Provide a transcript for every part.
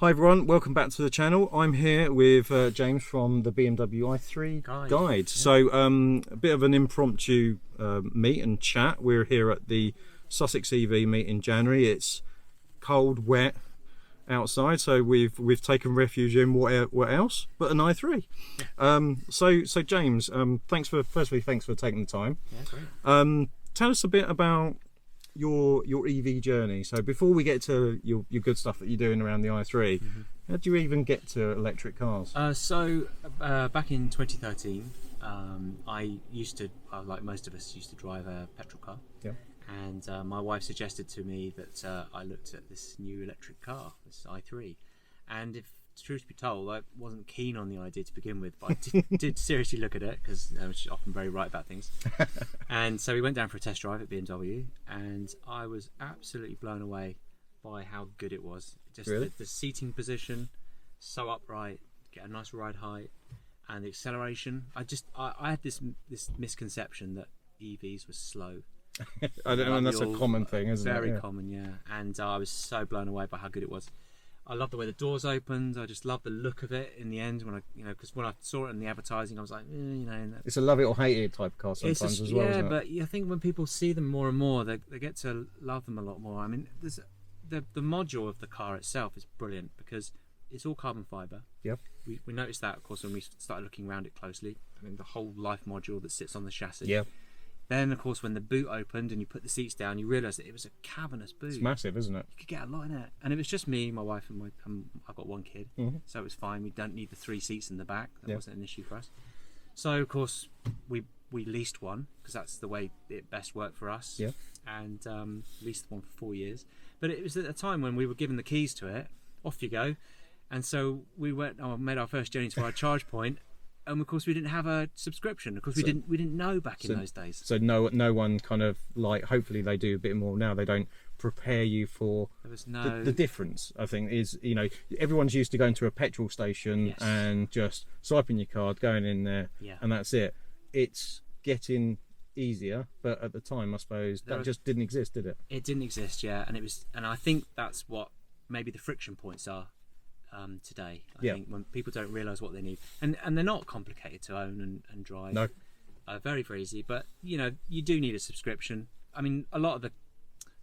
Hi everyone, welcome back to the channel. I'm here with James from the BMWi3 guide. So a bit of an impromptu meet and chat. We're here at the Sussex EV meet in January. It's cold, wet outside, so we've taken refuge in what else but an i3. So James, thanks for taking the time. Yeah, great. Tell us a bit about your EV journey. So before we get to your good stuff that you're doing around the i3, how do you even get to electric cars? Back in 2013, I used to, like most of us, used to drive a petrol car. Yeah. And my wife suggested to me that I looked at this new electric car, this i3. And if truth be told, I wasn't keen on the idea to begin with, but I did seriously look at it because she's often very right about things. And so we went down for a test drive at BMW, and I was absolutely blown away by how good it was. Just really? the seating position, so upright, get a nice ride height, and the acceleration. I had this misconception that EVs were slow. I don't know, and that's a common thing, isn't it? Very common, yeah. And I was so blown away by how good it was. I love the way the doors opened. I just love the look of it in the end when because when I saw it in the advertising, I was like, it's a love it or hate it type of car sometimes as well. Yeah, isn't it? but I think when people see them more and more, they get to love them a lot more. I mean, the module of the car itself is brilliant because it's all carbon fibre. Yep. We noticed that, of course, when we started looking around it closely. I mean, the whole life module that sits on the chassis. Yeah. Then, of course, when the boot opened and you put the seats down, you realised that it was a cavernous boot. It's massive, isn't it? You could get a lot in it. And it was just me, my wife, and I've got one kid. So it was fine. We don't need the 3 seats in the back. That wasn't an issue for us. So, of course, we leased one because that's the way it best worked for us. Yeah. And leased one for 4 years. But it was at a time when we were given the keys to it. Off you go. And so we made our first journey to our charge point. And of course we didn't have a subscription. Of course we didn't know back in those days. So no one kind of like, hopefully they do a bit more now. They don't prepare you for the difference. I think is everyone's used to going to a petrol station and just swiping your card, going in there, and that's it. It's getting easier, but at the time I suppose that just didn't exist, did it? It didn't exist, yeah. And I think that's what maybe the friction points are. Today, I think when people don't realise what they need, and they're not complicated to own and drive. No, very easy. But you do need a subscription. I mean, a lot of the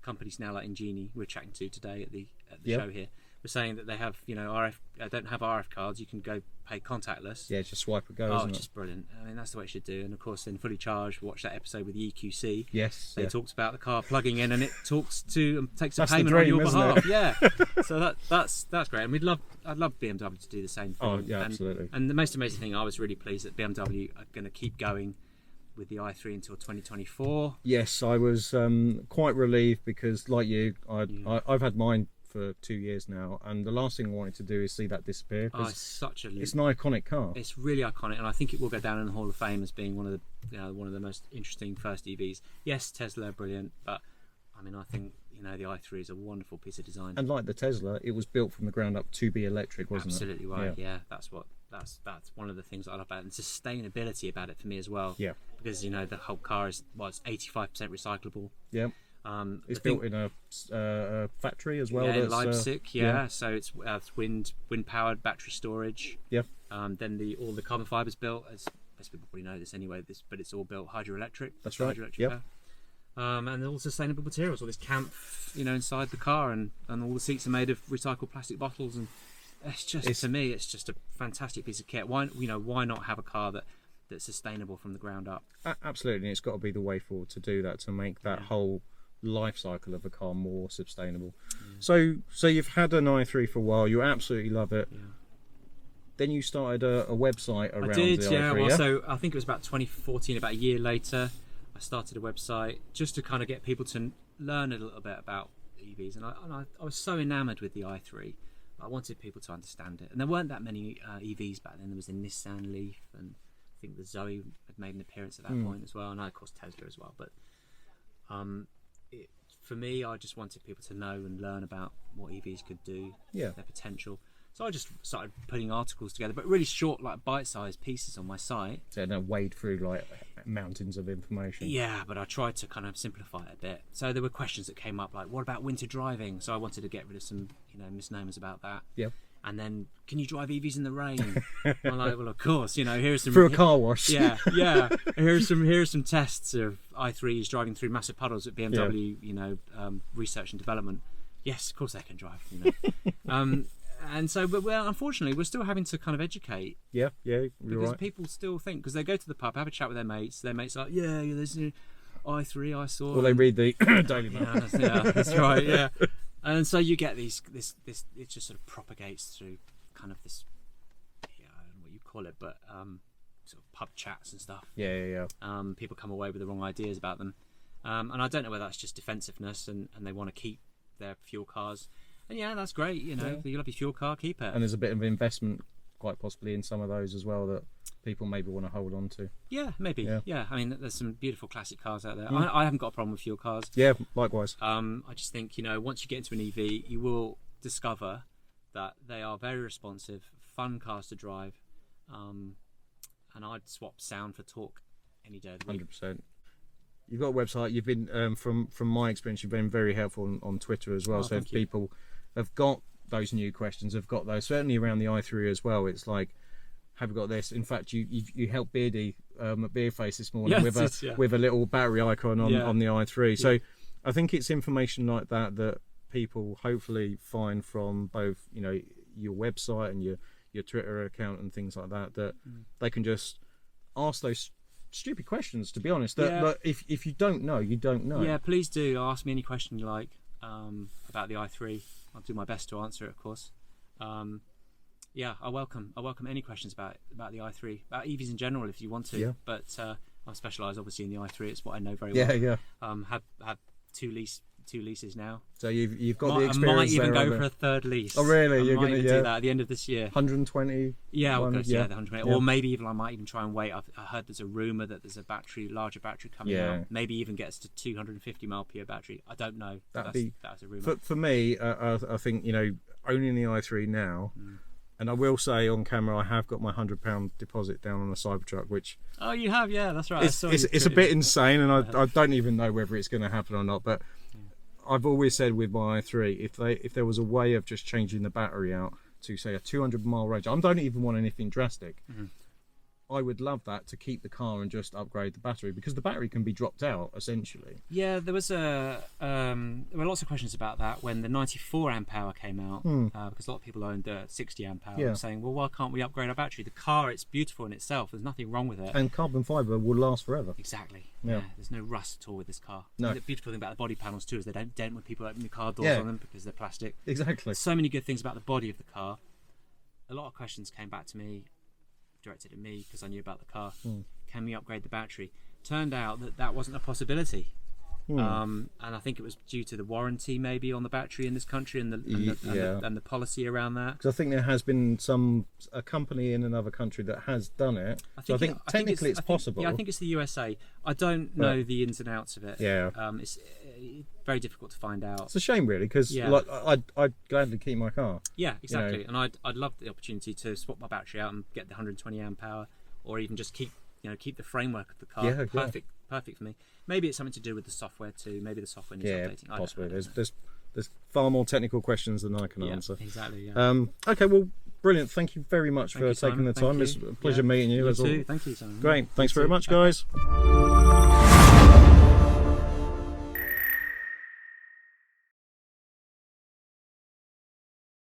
companies now, like Ingenie, we're chatting to today at the show here, we're saying that they have don't have RF cards. You can go pay contactless. Yeah, just swipe and go. Oh, it's just brilliant. I mean, that's the way it should do. And of course, in Fully Charged, watch that episode with the EQC. Yes, they talked about the car plugging in, and it talks to takes a payment on your behalf. Yeah, so that's great. And I'd love BMW to do the same thing. Oh yeah, absolutely. And the most amazing thing, I was really pleased that BMW are going to keep going with the i3 until 2024. Yes, I was quite relieved because, like you, I've had mine for 2 years now, and the last thing I wanted to do is see that disappear. It's an iconic car. It's really iconic, and I think it will go down in the Hall of Fame as being one of the most interesting first EVs. Yes, Tesla are brilliant, but I mean, I think the i3 is a wonderful piece of design. And like the Tesla, it was built from the ground up to be electric, wasn't Absolutely it? Absolutely right. Yeah, that's one of the things I love about it, and sustainability about it for me as well. Yeah, because the whole car is it's 85% recyclable. Yeah. It's built in a factory as well. Yeah, in Leipzig. So it's wind powered battery storage. Yeah. Then all the carbon fibers built, as most people probably know this anyway. But it's all built hydroelectric. That's right. Hydroelectric power. And all sustainable materials. All this camp, inside the car, and all the seats are made of recycled plastic bottles. And to me, it's just a fantastic piece of kit. Why not have a car that's sustainable from the ground up? Absolutely, and it's got to be the way forward to do that, to make that whole life cycle of a car more sustainable. So you've had an i3 for a while, you absolutely love it. Then you started a website around the i3. Well, so I think it was about 2014, about a year later, I started a website just to kind of get people to learn a little bit about EVs, and I was so enamoured with the i3. I wanted people to understand it, and there weren't that many EVs back then. There was a Nissan Leaf, and I think the Zoe had made an appearance at that point as well, and of course Tesla as well. But for me, I just wanted people to know and learn about what EVs could do, their potential. So I just started putting articles together, but really short, like bite-sized pieces on my site. So don't wade through like mountains of information. Yeah, but I tried to kind of simplify it a bit. So there were questions that came up like, what about winter driving? So I wanted to get rid of some, misnomers about that. Yeah. And then, can you drive EVs in the rain? I'm like, well, of course. You know, here's some through a car wash. Yeah. Here's some tests of i3s driving through massive puddles at BMW. You know, research and development. Yes, of course they can drive. You know, and so, but unfortunately, we're still having to kind of educate. Yeah, you're because right. people still think, because they go to the pub, have a chat with their mates. Their mates are like, yeah, there's an i3 I saw. Well, they read the Daily Mail. Yeah, that's right. Yeah. And so you get this it just sort of propagates through kind of this, I don't know what you call it, but sort of pub chats and stuff. Yeah. People come away with the wrong ideas about them, and I don't know whether that's just defensiveness and they want to keep their fuel cars. And yeah, that's great. You know, you love your fuel car, keep it. And there's a bit of investment, quite possibly, in some of those as well that people maybe want to hold on to. Yeah, maybe. Yeah, I mean, there's some beautiful classic cars out there. Mm. I haven't got a problem with fuel cars. Yeah, likewise. I just think, you know, once you get into an EV, you will discover that they are very responsive, fun cars to drive, and I'd swap sound for torque any day of the week. 100%. You've got a website. You've been, from my experience, you've been very helpful on Twitter as well. Oh, so if people have got those new questions, have got those, certainly around the i3 as well, it's like, have you got this? In fact, you helped Beardy at Beerface this morning with a little battery icon on the i3. So I think it's information like that people hopefully find from both, you know, your website and your Twitter account and things like that they can just ask those stupid questions, to be honest, that if you don't know, you don't know. Yeah, please do ask me any question you like about the i3. I'll do my best to answer it, of course. Yeah, I welcome any questions about the i3, about EVs in general, if you want to. Yeah. But I'm specialised obviously in the i3. It's what I know very well. Yeah. Have two leases now. So you've got the experience. I might even there, go for a third lease. Oh really? You're going to do that at the end of this year. 120. Yeah, the 120. Yeah. Or maybe even I might even try and wait. I heard there's a rumour that there's a larger battery coming out. Maybe even gets to 250 mAh battery. I don't know. That's a rumour. For me, I think, you know, owning the i3 now. And I will say on camera, I have got my £100 deposit down on a Cybertruck, which... Oh, you have? Yeah, that's right. It's a bit insane, and I don't even know whether it's going to happen or not. But I've always said with my i3, if there was a way of just changing the battery out to, say, a 200-mile range, I don't even want anything drastic. I would love that, to keep the car and just upgrade the battery, because the battery can be dropped out essentially. Yeah, there were lots of questions about that when the 94 amp hour came out, because a lot of people owned the 60 amp hour, saying, well, why can't we upgrade our battery? The car, it's beautiful in itself, there's nothing wrong with it, and carbon fibre will last forever. Exactly. Yeah, there's no rust at all with this car. No. And the beautiful thing about the body panels too is they don't dent when people open the car doors on them, because they're plastic. Exactly. So many good things about the body of the car. A lot of questions came back to me, directed at me, because I knew about the car. Can we upgrade the battery? Turned out that wasn't a possibility. And I think it was due to the warranty maybe on the battery in this country and the policy around that. Because I think there has been a company in another country that has done it. I think technically it's possible. Yeah, I think it's the USA. I don't know the ins and outs of it. Yeah. It's very difficult to find out. It's a shame really, because like, I'd gladly keep my car. Yeah, exactly. You know. And I'd love the opportunity to swap my battery out and get the 120 amp hour, or even just keep the framework of the car. Perfect for me. Maybe it's something to do with the software too. Maybe the software needs updating. Possibly. There's far more technical questions than I can answer. Exactly. Yeah. Okay. Well, brilliant. Thank you very much for taking the time. It's a pleasure meeting you. You too. Thank you, Simon. Great. Thanks very much, guys.